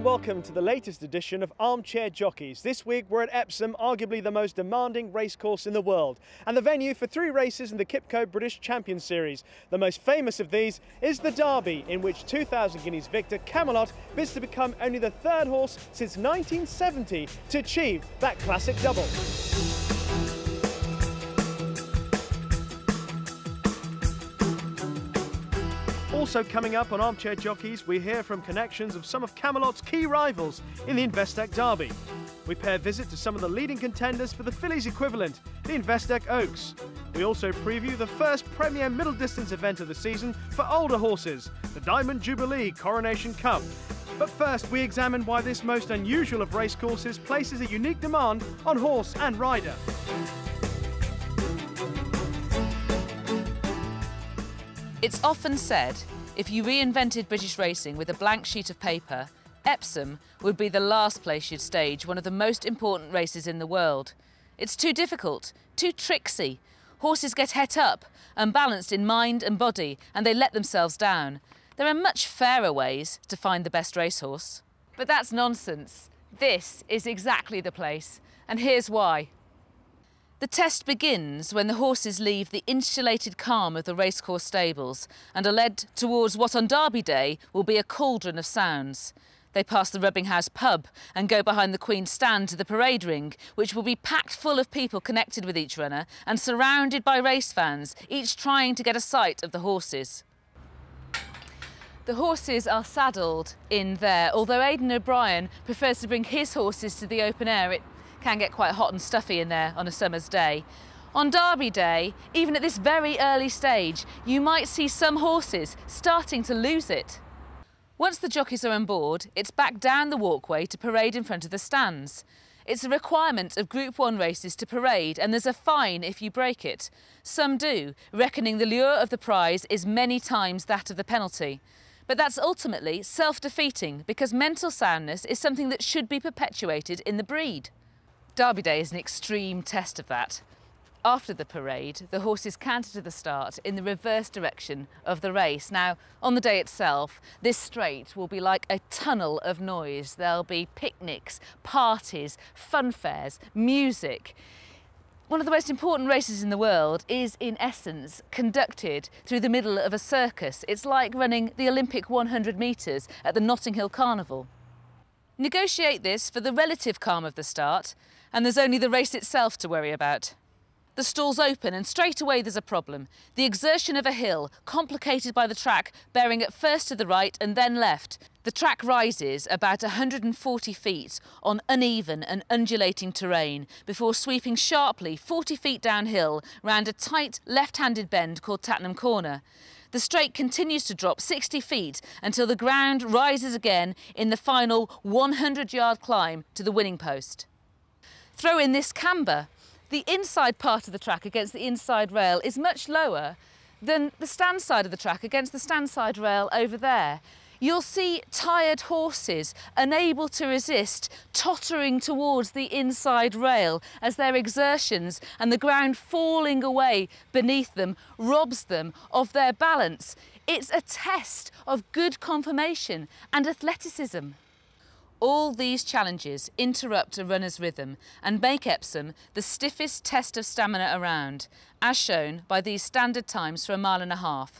welcome to the latest edition of Armchair Jockeys. This week we're at Epsom, arguably the most demanding racecourse in the world, and the venue for 3 races in the Kipco British Champion Series. The most famous of these is the Derby, in which 2,000 guineas victor Camelot bids to become only the 3rd horse since 1970 to achieve that classic double. Also coming up on Armchair Jockeys, we hear from connections of some of Camelot's key rivals in the Investec Derby. We pay a visit to some of the leading contenders for the fillies equivalent, the Investec Oaks. We also preview the first premier middle distance event of the season for older horses, the Diamond Jubilee Coronation Cup. But first, we examine why this most unusual of racecourses places a unique demand on horse and rider. It's often said, if you reinvented British racing with a blank sheet of paper, Epsom would be the last place you'd stage one of the most important races in the world. It's too difficult, too tricksy. Horses get het up, unbalanced in mind and body, and they let themselves down. There are much fairer ways to find the best racehorse. But that's nonsense. This is exactly the place, and here's why. The test begins when the horses leave the insulated calm of the racecourse stables and are led towards what on Derby Day will be a cauldron of sounds. They pass the Rubbing House pub and go behind the Queen's stand to the parade ring, which will be packed full of people connected with each runner and surrounded by race fans, each trying to get a sight of the horses. The horses are saddled in there. Although Aidan O'Brien prefers to bring his horses to the open air, it can get quite hot and stuffy in there on a summer's day. On Derby Day, even at this very early stage, you might see some horses starting to lose it. Once the jockeys are on board, it's back down the walkway to parade in front of the stands. It's a requirement of Group 1 races to parade, and there's a fine if you break it. Some do, reckoning the lure of the prize is many times that of the penalty. But that's ultimately self-defeating, because mental soundness is something that should be perpetuated in the breed. Derby Day is an extreme test of that. After the parade, the horses canter to the start in the reverse direction of the race. Now, on the day itself, this straight will be like a tunnel of noise. There'll be picnics, parties, fun fairs, music. One of the most important races in the world is, in essence, conducted through the middle of a circus. It's like running the Olympic 100 metres at the Notting Hill Carnival. Negotiate this for the relative calm of the start, and there's only the race itself to worry about. The stalls open and straight away there's a problem. The exertion of a hill, complicated by the track bearing at first to the right and then left. The track rises about 140 feet on uneven and undulating terrain before sweeping sharply 40 feet downhill round a tight left-handed bend called Tattenham Corner. The straight continues to drop 60 feet until the ground rises again in the final 100-yard climb to the winning post. Throw in this camber. The inside part of the track against the inside rail is much lower than the stand side of the track against the stand side rail over there. You'll see tired horses, unable to resist, tottering towards the inside rail as their exertions and the ground falling away beneath them robs them of their balance. It's a test of good conformation and athleticism. All these challenges interrupt a runner's rhythm and make Epsom the stiffest test of stamina around, as shown by these standard times for a 1.5 miles.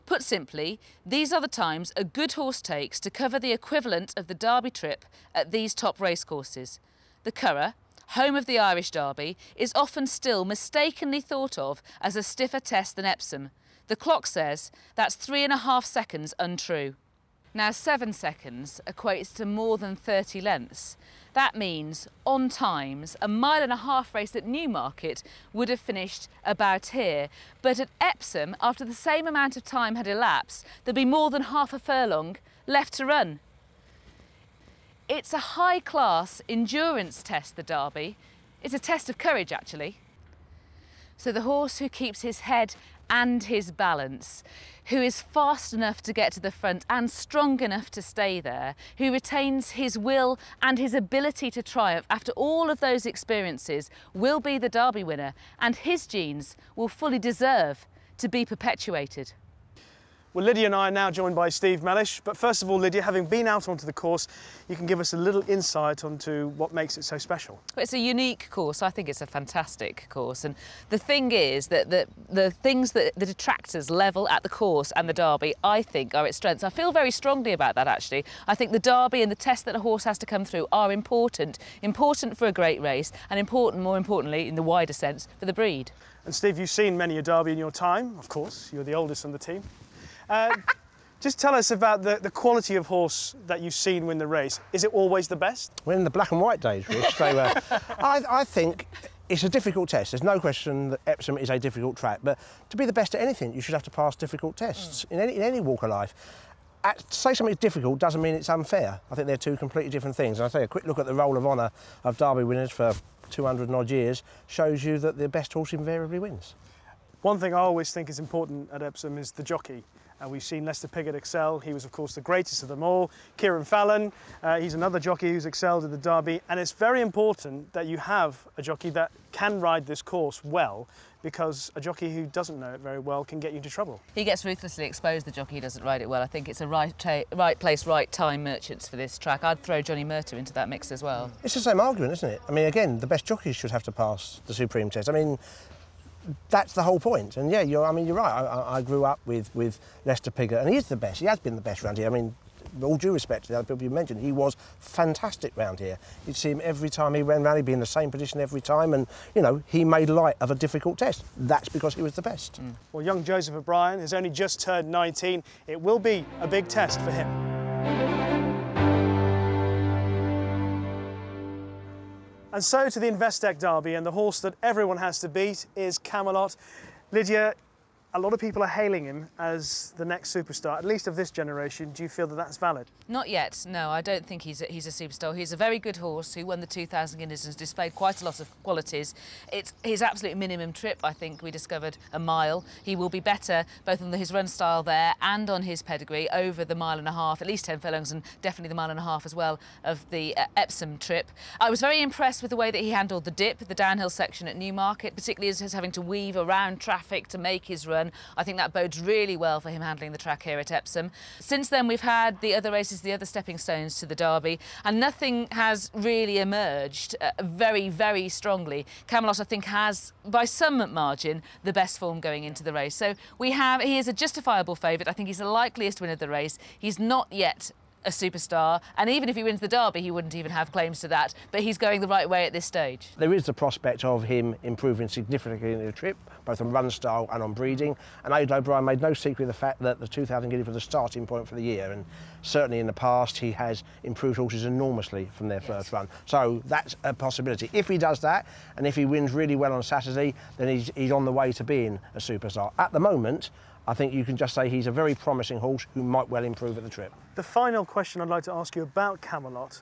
Put simply, these are the times a good horse takes to cover the equivalent of the Derby trip at these top racecourses. The Curragh, home of the Irish Derby, is often still mistakenly thought of as a stiffer test than Epsom. The clock says that's 3.5 seconds untrue. Now 7 seconds equates to more than 30 lengths. That means, on times, a 1.5 mile race at Newmarket would have finished about here. But at Epsom, after the same amount of time had elapsed, there'd be more than half a furlong left to run. It's a high-class endurance test, the Derby. It's a test of courage, actually. So the horse who keeps his head and his balance, who is fast enough to get to the front and strong enough to stay there, who retains his will and his ability to triumph after all of those experiences, will be the Derby winner, and his genes will fully deserve to be perpetuated. Well, Lydia and I are now joined by Steve Mellish, but first of all, Lydia, having been out onto the course, you can give us a little insight onto what makes it so special. It's a unique course. I think it's a fantastic course, and the thing is that the things that the detractors level at the course and the Derby, I think, are its strengths. I feel very strongly about that, actually. I think the Derby and the test that a horse has to come through are important for a great race, and important, more importantly, in the wider sense, for the breed. And Steve, you've seen many a Derby in your time, of course. You're the oldest on the team. Just tell us about the quality of horse that you've seen win the race. Is it always the best? Well, in the black and white days, Rich, they were. I think it's a difficult test. There's no question that Epsom is a difficult track, but to be the best at anything, you should have to pass difficult tests in any walk of life. To say something's difficult doesn't mean it's unfair. I think they're two completely different things. And I'll tell you, a quick look at the roll of honour of Derby winners for 200 and odd years shows you that the best horse invariably wins. One thing I always think is important at Epsom is the jockey. We've seen Lester Piggott excel. He was, of course, the greatest of them all. Kieran Fallon, he's another jockey who's excelled at the Derby. And it's very important that you have a jockey that can ride this course well, because a jockey who doesn't know it very well can get you into trouble. He gets ruthlessly exposed, the jockey who doesn't ride it well. I think it's a right place, right time merchants for this track. I'd throw Johnny Murtagh into that mix as well. It's the same argument, isn't it? I mean, again, the best jockeys should have to pass the Supreme Test. I mean, that's the whole point. And yeah, you're right. I grew up with Lester Piggott, and he is the best. He has been the best round here. I mean, with all due respect to the other people you mentioned, he was fantastic round here. You'd see him every time he went round, he'd be in the same position every time, and, you know, he made light of a difficult test. That's because he was the best. Well, young Joseph O'Brien has only just turned 19. It will be a big test for him. And so to the Investec Derby, and the horse that everyone has to beat is Camelot. Lydia, a lot of people are hailing him as the next superstar, at least of this generation. Do you feel that that's valid? Not yet, no. I don't think he's a superstar. He's a very good horse who won the 2,000 Guineas and has displayed quite a lot of qualities. It's his absolute minimum trip, I think, we discovered, a mile. He will be better both on his run style there and on his pedigree over the mile and a half, at least 10 furlongs, and definitely the mile and a half as well of the Epsom trip. I was very impressed with the way that he handled the dip, the downhill section at Newmarket, particularly as having to weave around traffic to make his run. I think that bodes really well for him handling the track here at Epsom. Since then, we've had the other races, the other stepping stones to the Derby, and nothing has really emerged very, very strongly. Camelot, I think, has, by some margin, the best form going into the race. So he is a justifiable favourite. I think he's the likeliest winner of the race. He's not yet a superstar, and even if he wins the Derby, he wouldn't even have claims to that, but he's going the right way at this stage. There is the prospect of him improving significantly in the trip, both on run style and on breeding, and Aidan O'Brien made no secret of the fact that the 2,000 Guineas was the starting point for the year, and certainly in the past he has improved horses enormously from their first run. So that's a possibility. If he does that, and if he wins really well on Saturday, then he's on the way to being a superstar. At the moment, I think you can just say he's a very promising horse who might well improve at the trip. The final question I'd like to ask you about Camelot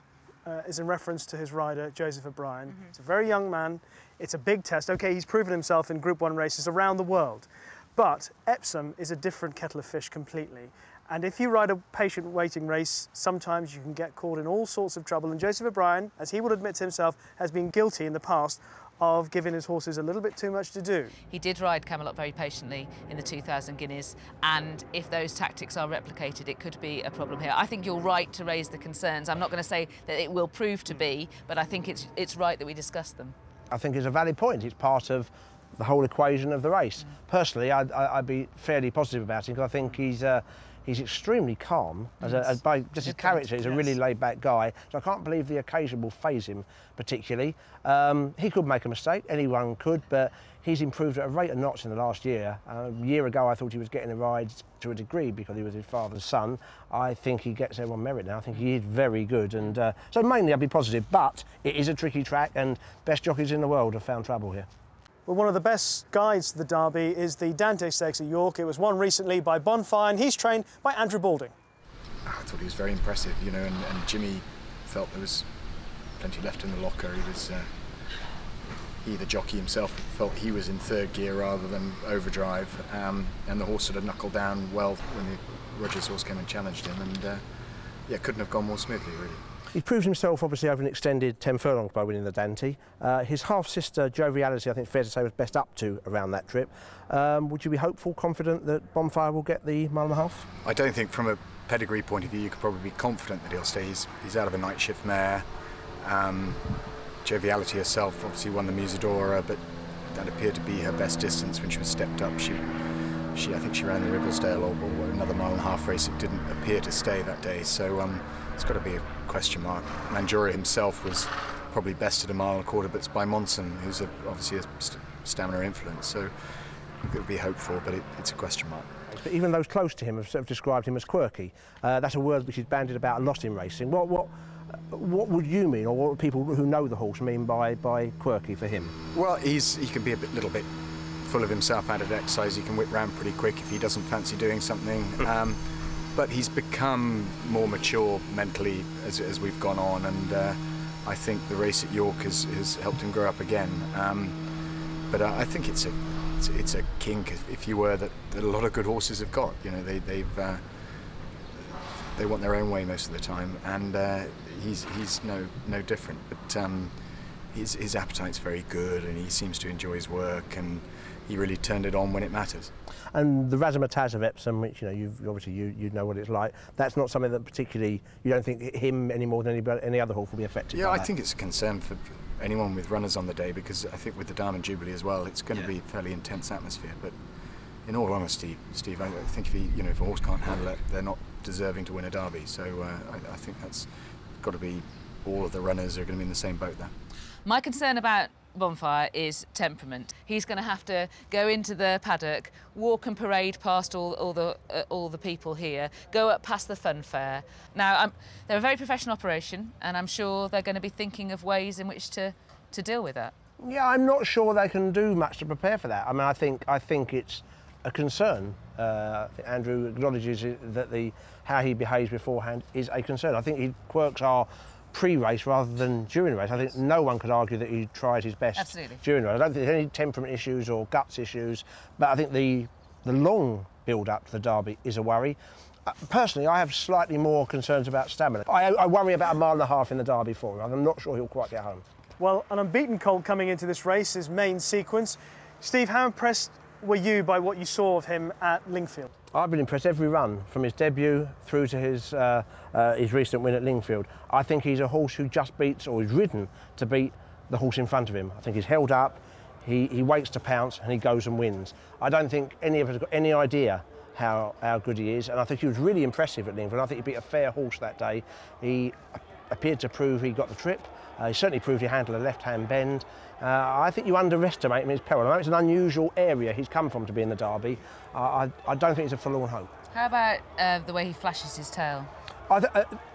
is in reference to his rider, Joseph O'Brien. He's a very young man. It's a big test. OK, he's proven himself in Group 1 races around the world. But Epsom is a different kettle of fish completely. And if you ride a patient waiting race, sometimes you can get caught in all sorts of trouble. And Joseph O'Brien, as he would admit to himself, has been guilty in the past of giving his horses a little bit too much to do. He did ride Camelot very patiently in the 2,000 Guineas, and if those tactics are replicated, it could be a problem here. I think you're right to raise the concerns. I'm not going to say that it will prove to be, but I think it's right that we discuss them. I think it's a valid point. It's part of the whole equation of the race. Personally, I'd be fairly positive about him, because I think he's extremely calm. By just his character, he's a really laid-back guy. So I can't believe the occasion will faze him particularly. He could make a mistake, anyone could, but he's improved at a rate of knots in the last year. A year ago, I thought he was getting the rides to a degree because he was his father's son. I think he gets there on merit now. I think he is very good, and so mainly I'd be positive. But it is a tricky track, and best jockeys in the world have found trouble here. Well, one of the best guides to the Derby is the Dante Stakes at York. It was won recently by Bonfire, and he's trained by Andrew Balding. I thought he was very impressive, you know, and Jimmy felt there was plenty left in the locker. He, the jockey himself, felt he was in third gear rather than overdrive, and the horse sort of knuckled down well when the Rogers horse came and challenged him, and yeah, couldn't have gone more smoothly, really. He's proved himself obviously over an extended 10 furlongs by winning the Dante. His half-sister Joviality, I think fair to say, was best up to around that trip. Would you be hopeful, confident that Bonfire will get the mile and a half? I don't think from a pedigree point of view you could probably be confident that he'll stay. He's out of a night shift mare. Joviality herself obviously won the Musadora, but that appeared to be her best distance when she was stepped up. I think she ran the Ribblesdale or another mile and a half race. It didn't appear to stay that day, so it's got to be a question mark. Manjura himself was probably best at a mile and a quarter, but it's by Monson, who's obviously a stamina influence, so it would be hopeful, but it's a question mark. But even those close to him have sort of described him as quirky. That's a word which is bandied about a lot in racing. What would you mean, or what would people who know the horse mean by quirky for him? Well, he can be a little bit full of himself out of exercise. He can whip round pretty quick if he doesn't fancy doing something. But he's become more mature mentally as we've gone on, and I think the race at York has helped him grow up again. But I think it's a kink, if you were, that a lot of good horses have got. You know, they want their own way most of the time, and he's no different. But his appetite's very good, and he seems to enjoy his work, and he really turned it on when it matters. And the razzmatazz of Epsom, which you know what it's like, that's not something that particularly you don't think him any more than any other horse will be affected by. Yeah, I think it's a concern for anyone with runners on the day, because I think with the Diamond Jubilee as well, it's going to be a fairly intense atmosphere. But in all honesty, Steve, I think if a horse can't handle it, they're not deserving to win a derby. So I think that's got to be, all of the runners are going to be in the same boat there. My concern about Bonfire is temperament. He's going to have to go into the paddock, walk and parade past all the people here, go up past the fun fair. Now, they're a very professional operation, and I'm sure they're going to be thinking of ways in which to deal with that. Yeah, I'm not sure they can do much to prepare for that. I mean, I think it's a concern. Andrew acknowledges that how he behaves beforehand is a concern. I think his quirks are pre-race rather than during the race. I think no one could argue that he tried his best Absolutely. during the race. I don't think there's any temperament issues or guts issues, but I think the long build-up to the Derby is a worry. Personally, I have slightly more concerns about stamina. I worry about a mile and a half in the Derby for him. I'm not sure he'll quite get home. Well, an unbeaten colt coming into this race, his main sequence. Steve, how impressed were you by what you saw of him at Lingfield? I've been impressed every run, from his debut through to his recent win at Lingfield. I think he's a horse who just beats, or is ridden to beat, the horse in front of him. I think he's held up, he waits to pounce, and he goes and wins. I don't think any of us have got any idea how good he is, and I think he was really impressive at Lingfield. I think he beat a fair horse that day. He appeared to prove he got the trip. He certainly proved he handled a left-hand bend. I think you underestimate him in his peril. I know it's an unusual area he's come from to be in the Derby. I don't think it's a forlorn hope. How about the way he flashes his tail?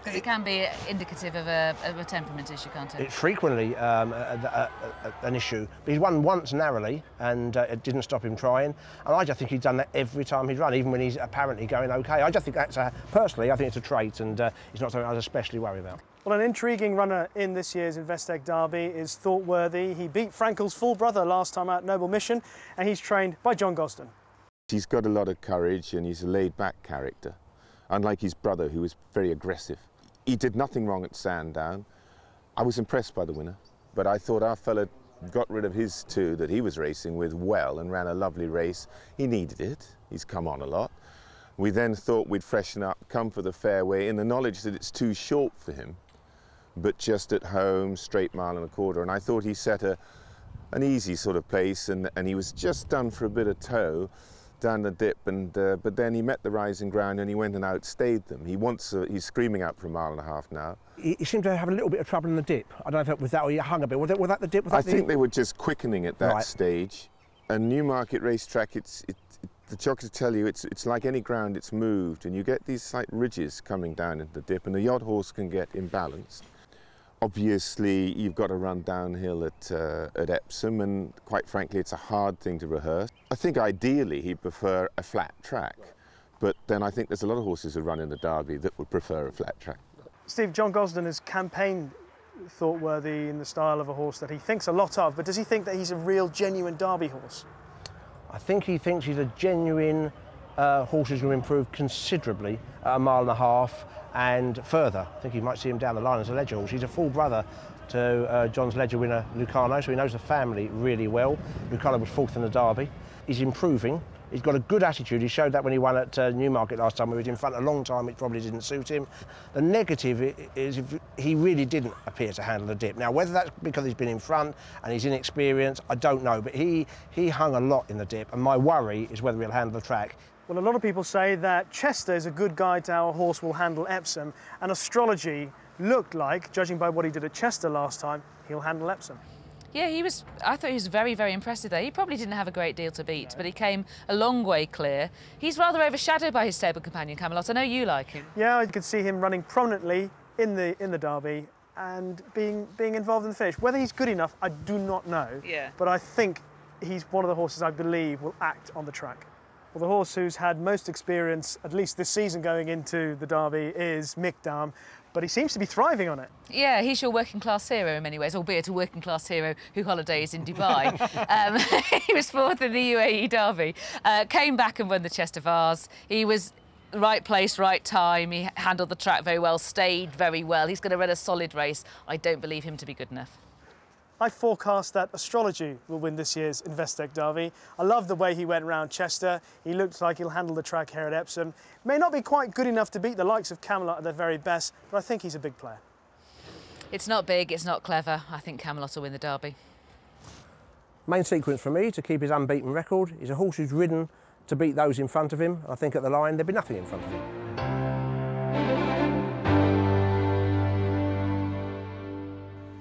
It can be indicative of a temperament issue, can't it? It's frequently an issue. But he's won once narrowly, and it didn't stop him trying. And I just think he's done that every time he's run, even when he's apparently going okay. I just think that's personally, I think it's a trait, and it's not something I was especially worried about. Well, an intriguing runner in this year's Investec Derby is Thoughtworthy. He beat Frankel's full brother last time out, Noble Mission, and he's trained by John Gosden. He's got a lot of courage, and he's a laid-back character, unlike his brother, who was very aggressive. He did nothing wrong at Sandown. I was impressed by the winner, but I thought our fella got rid of his two that he was racing with well and ran a lovely race. He needed it. He's come on a lot. We then thought we'd freshen up, come for the fairway, in the knowledge that it's too short for him, but just at home, straight mile and a quarter. And I thought he set an easy sort of pace, and he was just done for a bit of toe down the dip, and but then he met the rising ground and he went and outstayed them. He's screaming out for a mile and a half now. He seemed to have a little bit of trouble in the dip. I don't know if it was that or he hung a bit. Was that the dip? I think they were just quickening at that stage. A Newmarket racetrack, the jockeys tell you it's like any ground, it's moved, and you get these slight ridges coming down into the dip, and the yacht horse can get imbalanced. Obviously, you've got to run downhill at Epsom, and quite frankly, it's a hard thing to rehearse. I think ideally he'd prefer a flat track, but then I think there's a lot of horses who run in the Derby that would prefer a flat track. Steve, John Gosden has campaigned Thoughtworthy in the style of a horse that he thinks a lot of, but does he think that he's a real, genuine Derby horse? I think he thinks he's a genuine horse is going to improve considerably at 1.5 miles and further. I think you might see him down the line as a Ledger horse. He's a full brother to John's Ledger winner Lucano, so he knows the family really well. Lucano was 4th in the Derby. He's improving. He's got a good attitude. He showed that when he won at Newmarket last time. He was in front a long time. It probably didn't suit him. The negative is he really didn't appear to handle the dip. Now, whether that's because he's been in front and he's inexperienced, I don't know. But he hung a lot in the dip, and my worry is whether he'll handle the track. Well, a lot of people say that Chester is a good guide to how a horse will handle Epsom, and Astrology looked like, judging by what he did at Chester last time, he'll handle Epsom. Yeah, I thought he was very, very impressive there. He probably didn't have a great deal to beat, but he came a long way clear. He's rather overshadowed by his stable companion, Camelot. I know you like him. Yeah, I could see him running prominently in the Derby and being involved in the finish. Whether he's good enough, I do not know. Yeah. But I think he's one of the horses I believe will act on the track. Well, the horse who's had most experience, at least this season going into the Derby, is Mick Dam, but he seems to be thriving on it. Yeah, he's your working class hero in many ways, albeit a working class hero who holidays in Dubai. He was 4th in the UAE Derby, came back and won the Chester Vase. He was right place, right time. He handled the track very well, stayed very well. He's going to run a solid race. I don't believe him to be good enough. I forecast that Astrology will win this year's Investec Derby. I love the way he went round Chester. He looks like he'll handle the track here at Epsom. May not be quite good enough to beat the likes of Camelot at their very best, but I think he's a big player. It's not big, it's not clever. I think Camelot will win the Derby. Main sequence for me to keep his unbeaten record is a horse who's ridden to beat those in front of him. I think at the line there'd be nothing in front of him.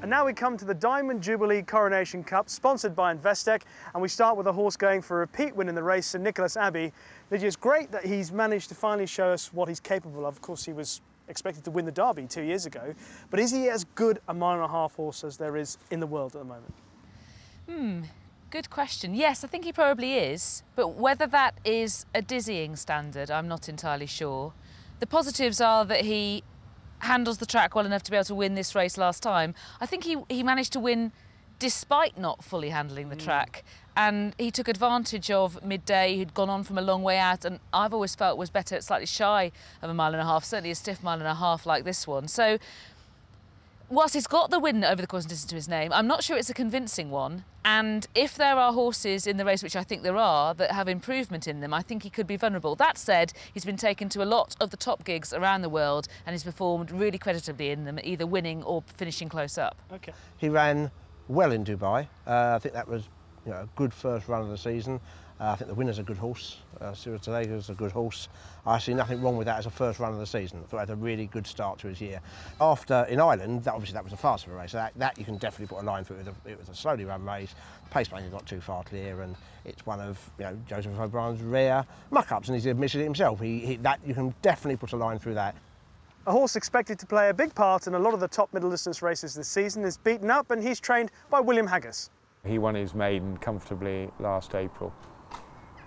And now we come to the Diamond Jubilee Coronation Cup, sponsored by Investec, and we start with a horse going for a repeat win in the race, Sir Nicholas Abbey. It's great that he's managed to finally show us what he's capable of. Of course, he was expected to win the Derby 2 years ago, but is he as good a 1.5 mile horse as there is in the world at the moment? Good question. Yes, I think he probably is, but whether that is a dizzying standard, I'm not entirely sure. The positives are that he handles the track well enough to be able to win this race last time. I think he managed to win despite not fully handling the track, and he took advantage of midday. He'd gone on from a long way out, and I've always felt was better slightly shy of 1.5 miles, certainly a stiff 1.5 miles like this one. So whilst he's got the win over the course and distance to his name, I'm not sure it's a convincing one. And if there are horses in the race, which I think there are, that have improvement in them, I think he could be vulnerable. That said, he's been taken to a lot of the top gigs around the world and he's performed really creditably in them, either winning or finishing close up. Okay. He ran well in Dubai. I think that was a good first run of the season. I think the winner's a good horse. Cyril Talega's a good horse. I see nothing wrong with that as a first run of the season. I thought it had a really good start to his year. After, in Ireland, obviously that was a faster race. So that you can definitely put a line through it. It was a slowly run race. Pace making got too far clear, and it's one of Joseph O'Brien's rare muck-ups, and he's admitted it himself. That you can definitely put a line through that. A horse expected to play a big part in a lot of the top middle distance races this season is beaten up, and he's trained by William Haggas. He won his maiden comfortably last April.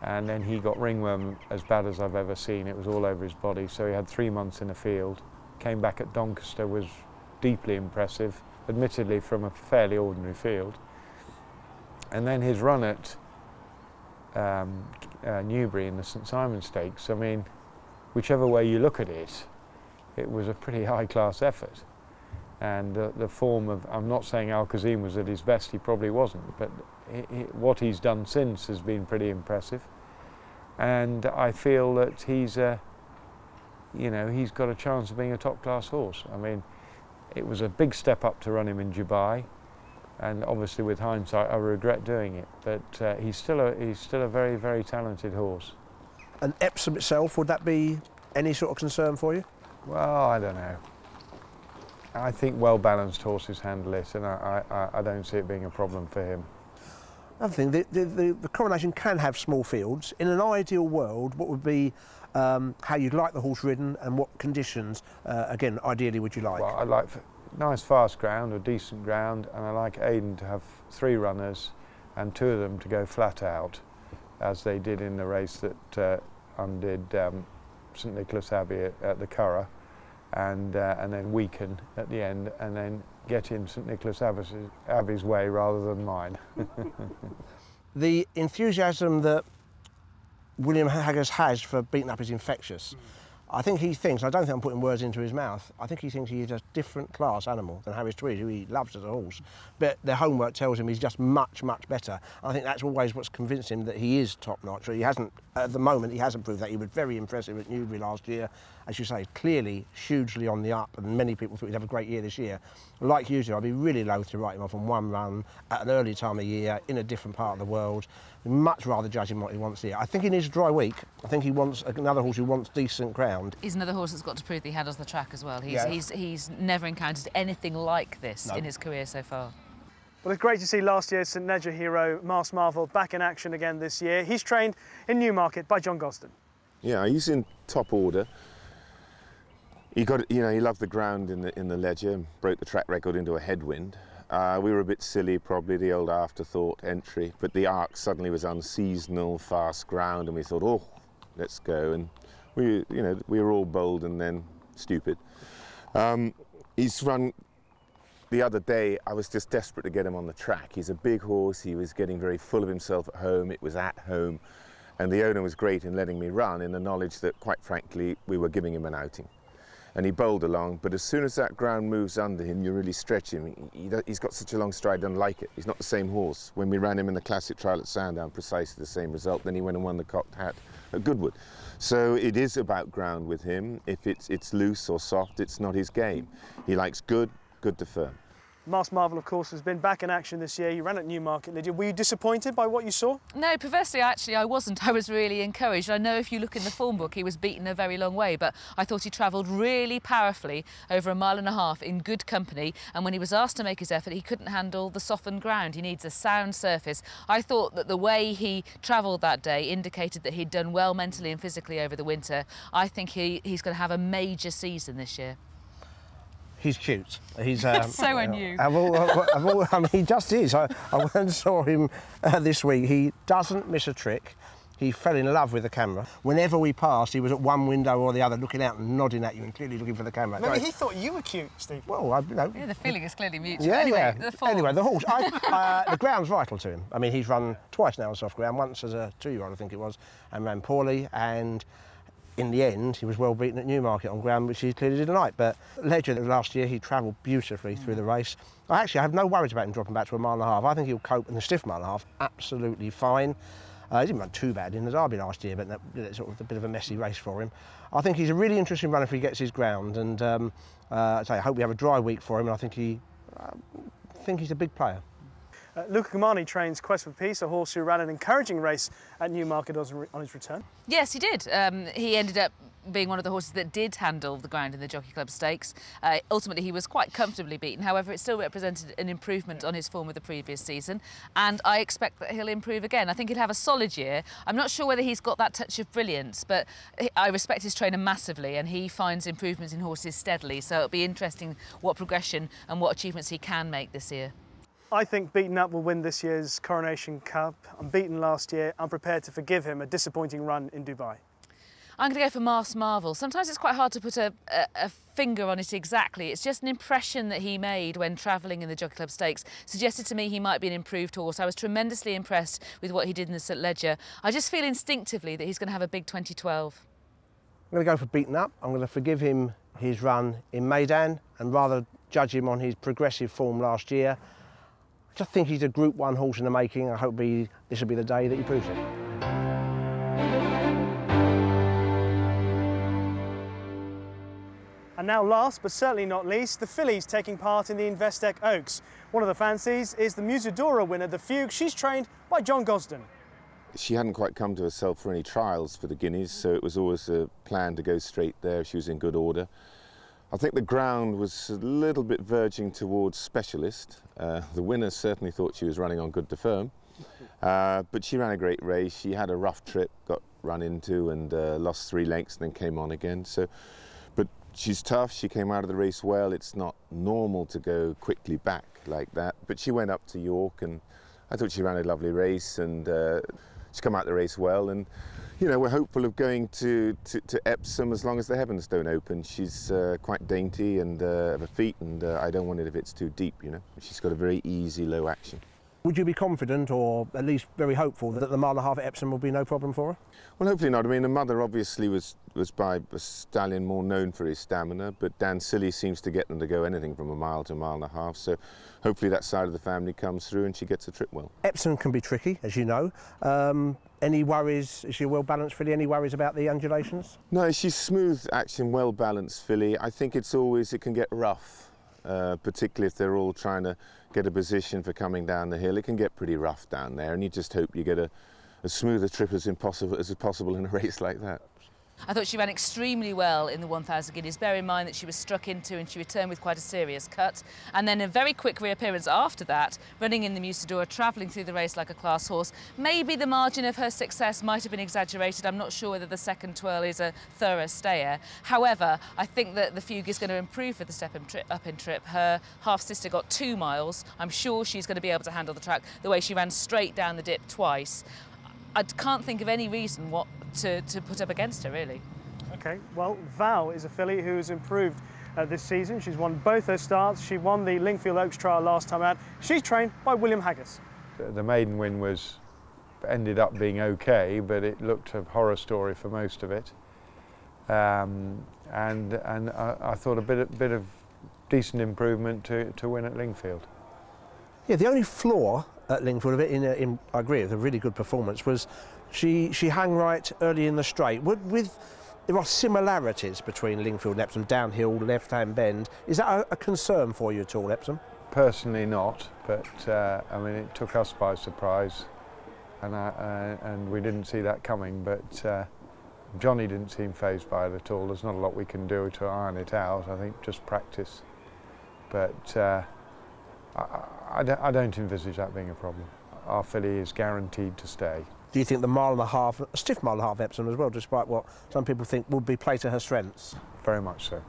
And then he got ringworm as bad as I've ever seen. It was all over his body, so he had 3 months in the field. Came back at Doncaster, was deeply impressive, admittedly from a fairly ordinary field. And then his run at Newbury in the St Simon Stakes, I mean, whichever way you look at it, it was a pretty high-class effort. And the form of, I'm not saying Al-Kazim was at his best, he probably wasn't, but what he's done since has been pretty impressive. And I feel that he's got a chance of being a top-class horse. I mean, it was a big step up to run him in Dubai, and obviously with hindsight I regret doing it, but he's still a very, very talented horse. And Epsom itself, would that be any sort of concern for you? Well, I don't know. I think well-balanced horses handle it, and I don't see it being a problem for him. Another thing, the Coronation can have small fields. In an ideal world, what would be how you'd like the horse ridden and what conditions, again, ideally would you like? Well, I'd like nice fast ground or decent ground, and I like Aidan to have 3 runners and 2 of them to go flat out, as they did in the race that undid St Nicholas Abbey at the Curragh. And then weaken at the end, and then get in St Nicholas Abbey's way rather than mine. The enthusiasm that William Haggas has for beating up is infectious. I think he thinks, I don't think I'm putting words into his mouth, I think he thinks he is a different class animal than Harris Tweed, who he loves as a horse. But their homework tells him he's just much, much better. I think that's always what's convinced him that he is top-notch. He hasn't, at the moment, he hasn't proved that. He was very impressive at Newbury last year. As you say, clearly hugely on the up, and many people thought he'd have a great year this year. Like you do, I'd be really loath to write him off on one run at an early time of year in a different part of the world. Much rather judge him what he wants here. I think he needs a dry week. I think he wants another horse who wants decent ground. He's another horse that's got to prove that he handles the track as well. Yeah. He's never encountered anything like this in his career so far. Well, it's great to see last year's St Leger hero, Mars Marvel, back in action again this year. He's trained in Newmarket by John Gosden. Yeah, he's in top order. He got, he loved the ground in the Leger, broke the track record into a headwind. We were a bit silly, probably the old afterthought entry, but the Arc suddenly was unseasonal, fast ground, and we thought, oh, let's go. And we were all bold and then stupid. He's run the other day. I was just desperate to get him on the track. He's a big horse. He was getting very full of himself at home. It was at home, and the owner was great in letting me run, in the knowledge that, quite frankly, we were giving him an outing. And he bowled along, but as soon as that ground moves under him, you really stretch him. He's got such a long stride, doesn't like it. He's not the same horse. When we ran him in the classic trial at Sandown, precisely the same result. Then he went and won the Cocked Hat at Goodwood. So it is about ground with him. If it's loose or soft, it's not his game. He likes good to firm. Mars Marvel, of course, has been back in action this year. You ran at Newmarket, Lydia. Were you disappointed by what you saw? No, perversely, actually, I wasn't. I was really encouraged. I know if you look in the form book, he was beaten a very long way, but I thought he travelled really powerfully over 1.5 miles in good company, and when he was asked to make his effort, he couldn't handle the softened ground. He needs a sound surface. I thought that the way he travelled that day indicated that he'd done well mentally and physically over the winter. I think he's going to have a major season this year. He's cute. He's so are you. I mean, he just is. I went and saw him this week. He doesn't miss a trick. He fell in love with the camera. Whenever we passed, he was at one window or the other, looking out and nodding at you and clearly looking for the camera. Maybe he thought you were cute, Steve. Well, Yeah, the feeling is clearly mutual. Yeah, anyway, yeah. Anyway, the horse. The ground's vital to him. I mean, he's run twice now on soft ground. Once as a 2-year-old, I think it was, and ran poorly. And in the end, he was well beaten at Newmarket on ground, which he clearly did tonight. But Leger last year, he travelled beautifully through the race. I have no worries about him dropping back to 1.5 miles. I think he'll cope in the stiff 1.5 miles absolutely fine. He didn't run too bad in the Derby last year, but that's sort of a bit of a messy race for him. I think he's a really interesting runner if he gets his ground, and I hope we have a dry week for him. And I think he's a big player. Luca Gamani trains Quest for Peace, a horse who ran an encouraging race at Newmarket on his return. Yes, he did. He ended up being one of the horses that did handle the ground in the Jockey Club Stakes. Ultimately, he was quite comfortably beaten. However, it still represented an improvement on his form of the previous season, and I expect that he'll improve again. I think he'll have a solid year. I'm not sure whether he's got that touch of brilliance, but I respect his trainer massively, and he finds improvements in horses steadily, so it'll be interesting what progression and what achievements he can make this year. I think Beaten Up will win this year's Coronation Cup. Unbeaten last year. I'm prepared to forgive him a disappointing run in Dubai. I'm going to go for Mars Marvel. Sometimes it's quite hard to put a finger on it exactly. It's just an impression that he made when travelling in the Jockey Club Stakes. Suggested to me he might be an improved horse. I was tremendously impressed with what he did in the St Leger. I just feel instinctively that he's going to have a big 2012. I'm going to go for Beaten Up. I'm going to forgive him his run in Maidan and rather judge him on his progressive form last year. I just think he's a Group 1 horse in the making. I hope this will be the day that he proves it. And now last, but certainly not least, the fillies taking part in the Investec Oaks. One of the fancies is the Musidora winner, the Fugue. She's trained by John Gosden. She hadn't quite come to herself for any trials for the Guineas, so it was always a plan to go straight there. She was in good order. I think the ground was a little bit verging towards specialist. The winner certainly thought she was running on good to firm, but she ran a great race. She had a rough trip, got run into and lost 3 lengths and then came on again. But she's tough. She came out of the race well. It's not normal to go quickly back like that, but she went up to York and I thought she ran a lovely race, and she's come out of the race well. And you know, we're hopeful of going to Epsom as long as the heavens don't open. She's quite dainty and of her feet, and I don't want it if it's too deep, you know. She's got a very easy, low action. Would you be confident, or at least very hopeful, that the mile and a half at Epsom will be no problem for her? Well, hopefully not. I mean, the mother obviously was by a stallion more known for his stamina, but Dan Silly seems to get them to go anything from a mile to a mile and a half, so hopefully that side of the family comes through and she gets the trip well. Epsom can be tricky, as you know. Any worries? Is she a well-balanced filly? Any worries about the undulations? No, she's smooth action, well-balanced filly. I think it can get rough, particularly if they're all trying to get a position for coming down the hill. It can get pretty rough down there, and you just hope you get as smooth a trip as possible in a race like that. I thought she ran extremely well in the 1,000 guineas. Bear in mind that she was struck into and she returned with quite a serious cut. And then a very quick reappearance after that, running in the Musadora, travelling through the race like a class horse. Maybe the margin of her success might have been exaggerated. I'm not sure whether the second twirl is a thorough stayer. However, I think that the fugue is going to improve for the step up in trip. Her half-sister got 2 miles. I'm sure she's going to be able to handle the track the way she ran straight down the dip twice. I can't think of any reason to put up against her, really. OK, well, Val is a filly who has improved this season. She's won both her starts. She won the Lingfield Oaks trial last time out. She's trained by William Haggas. The maiden win ended up being OK, but it looked a horror story for most of it. And I thought a bit of decent improvement to win at Lingfield. Yeah, the only flaw at Lingfield of it, I agree, it was a really good performance, was she hung right early in the straight. There are similarities between Lingfield and Epsom, downhill, left-hand bend. Is that a concern for you at all, Epsom? Personally not, but I mean, it took us by surprise, and we didn't see that coming, but Johnny didn't seem fazed by it at all. There's not a lot we can do to iron it out, I think, just practice. But I don't envisage that being a problem. Our filly is guaranteed to stay. Do you think the mile and a half, a stiff mile and a half Epsom as well, despite what some people think would be play to her strengths? Very much so.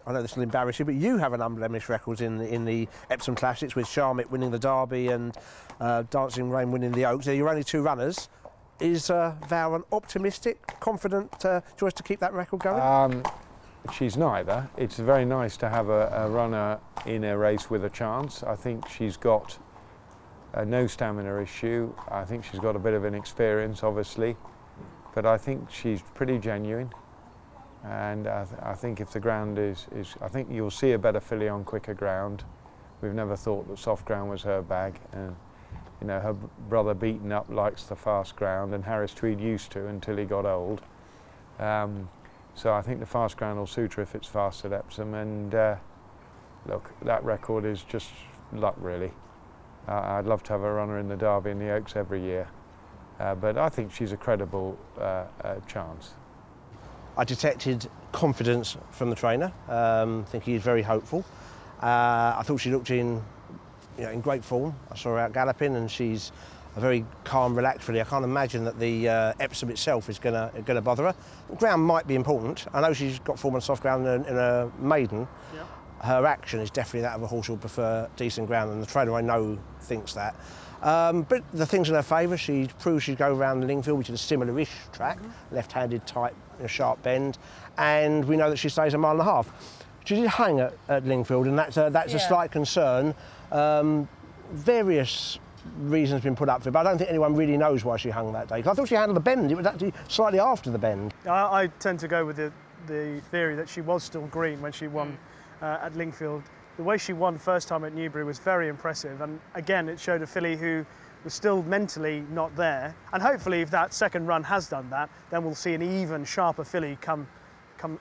I know this will embarrass you, but you have an unblemished record in the Epsom Classics, with Charlotte winning the Derby and Dancing Rain winning the Oaks. They're your only 2 runners. Is Val an optimistic, confident choice to keep that record going? She's neither. It's very nice to have a runner in a race with a chance. I think she's got no stamina issue. I think she's got a bit of inexperience, obviously, but I think she's pretty genuine. And I think if the ground I think you'll see a better filly on quicker ground. We've never thought that soft ground was her bag. You know, her brother Beaten Up likes the fast ground, and Harris Tweed used to until he got old. So I think the fast ground will suit her if it's fast at Epsom, and look, that record is just luck, really. I'd love to have a runner in the Derby and the Oaks every year, but I think she's a credible chance. I detected confidence from the trainer. I think he's very hopeful. I thought she looked in great form. I saw her out galloping, and she's a very calm, relaxed filly. I can't imagine that the Epsom itself is going to bother her. Ground might be important. I know she's got form on soft ground in a maiden. Yep. Her action is definitely that of a horse who'll prefer decent ground, and the trainer I know thinks that. But the things in her favour, she proved she'd go around the Lingfield, which is a similar-ish track, left-handed, tight, sharp bend, and we know that she stays a mile and a half. She did hang at Lingfield, and that's a slight concern. Various reasons been put up for it, but I don't think anyone really knows why she hung that day. 'Cause I thought she handled the bend. It was actually slightly after the bend. I tend to go with the theory that she was still green when she won at Lingfield. The way she won first time at Newbury was very impressive, and again it showed a filly who was still mentally not there. And hopefully, if that second run has done that, then we'll see an even sharper filly come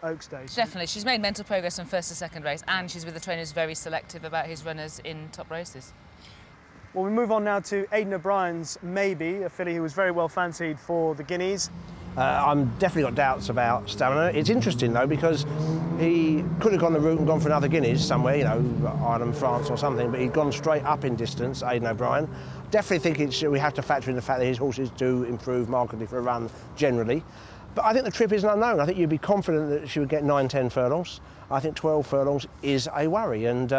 Oaks Day. Definitely, she's made mental progress from first to second race, and she's with a trainer who's very selective about his runners in top races. Well, we move on now to Aidan O'Brien's Maybe, a filly who was very well fancied for the Guineas. I'm definitely got doubts about stamina. It's interesting though, because he could have gone the route and gone for another Guineas somewhere, Ireland, France or something, but he'd gone straight up in distance, Aidan O'Brien. Definitely think we have to factor in the fact that his horses do improve markedly for a run generally. But I think the trip is an unknown. I think you'd be confident that she would get 9-10 furlongs. I think 12 furlongs is a worry, and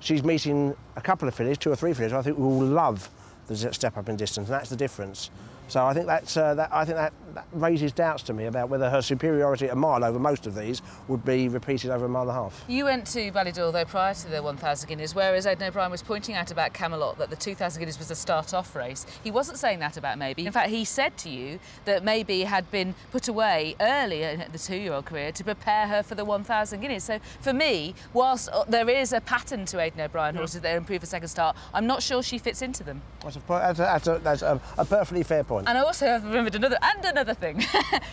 she's meeting a couple of fillies, 2 or 3 fillies, I think will love the step up in distance, and that's the difference. So I think that raises doubts to me about whether her superiority at a mile over most of these would be repeated over a mile and a half. You went to Ballydor though prior to the 1,000 guineas, whereas Aidan O'Brien was pointing out about Camelot that the 2,000 guineas was a start-off race. He wasn't saying that about Maybe. In fact, he said to you that Maybe had been put away early in the 2-year-old career to prepare her for the 1,000 guineas. So for me, whilst there is a pattern to Aidan O'Brien horses that improve a second start, I'm not sure she fits into them. That's a perfectly fair point. And I also have remembered another thing.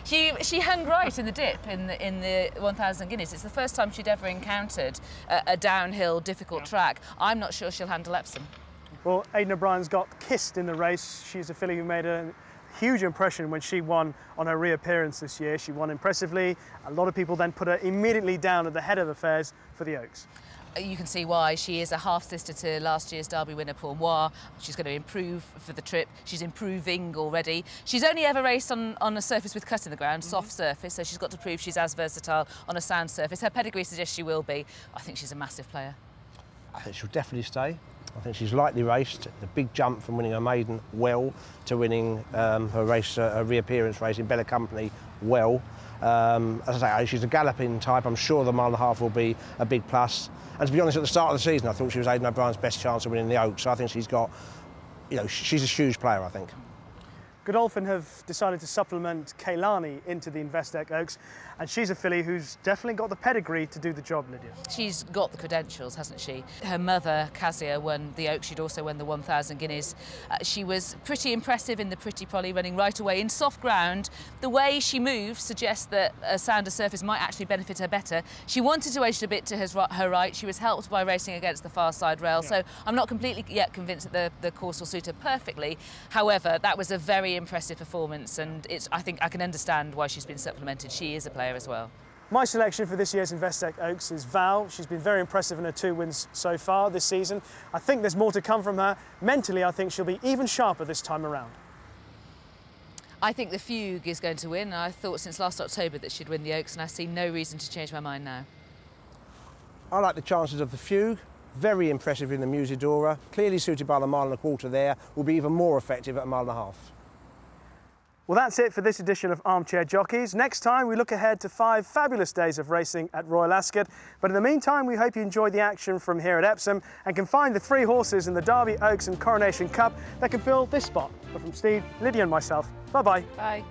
she hung right in the dip in the 1,000 guineas. It's the first time she'd ever encountered a downhill, difficult track. I'm not sure she'll handle Epsom. Well, Aidan O'Brien's got kissed in the race. She's a filly who made a huge impression when she won on her reappearance this year. She won impressively. A lot of people then put her immediately down at the head of affairs for the Oaks. You can see why. She is a half-sister to last year's Derby winner, Paul Moir. She's going to improve for the trip. She's improving already. She's only ever raced on a surface with cut in the ground, soft surface, so she's got to prove she's as versatile on a sand surface. Her pedigree suggests she will be. I think she's a massive player. I think she'll definitely stay. I think she's lightly raced. The big jump from winning her maiden well to winning her reappearance race in Bella Company well. As I say, she's a galloping type. I'm sure the mile and a half will be a big plus. And to be honest, at the start of the season, I thought she was Aidan O'Brien's best chance of winning the Oaks. So I think she's got, you know, she's a huge player, I think. Godolphin have decided to supplement Kaylani into the Investec Oaks, and she's a filly who's definitely got the pedigree to do the job, Lydia. She's got the credentials, hasn't she? Her mother, Casia, won the Oaks. She'd also won the 1,000 guineas. She was pretty impressive in the Pretty Polly, running right away in soft ground. The way she moves suggests that a sounder surface might actually benefit her better. She wanted to edge a bit to her right. She was helped by racing against the far side rail, so I'm not completely yet convinced that the course will suit her perfectly. However, that was a very impressive performance, and I think I can understand why she's been supplemented. She is a player as well. My selection for this year's Investec Oaks is Val. She's been very impressive in her 2 wins so far this season. I think there's more to come from her. Mentally, I think she'll be even sharper this time around. I think the Fugue is going to win. I thought since last October that she'd win the Oaks, and I see no reason to change my mind now. I like the chances of the Fugue. Very impressive in the Musidora. Clearly suited by the 1.25 miles there. Will be even more effective at a 1.5 miles. Well, that's it for this edition of Armchair Jockeys. Next time, we look ahead to 5 fabulous days of racing at Royal Ascot. But in the meantime, we hope you enjoyed the action from here at Epsom and can find the 3 horses in the Derby, Oaks and Coronation Cup that can fill this spot. But from Steve, Lydia and myself, bye-bye. Bye.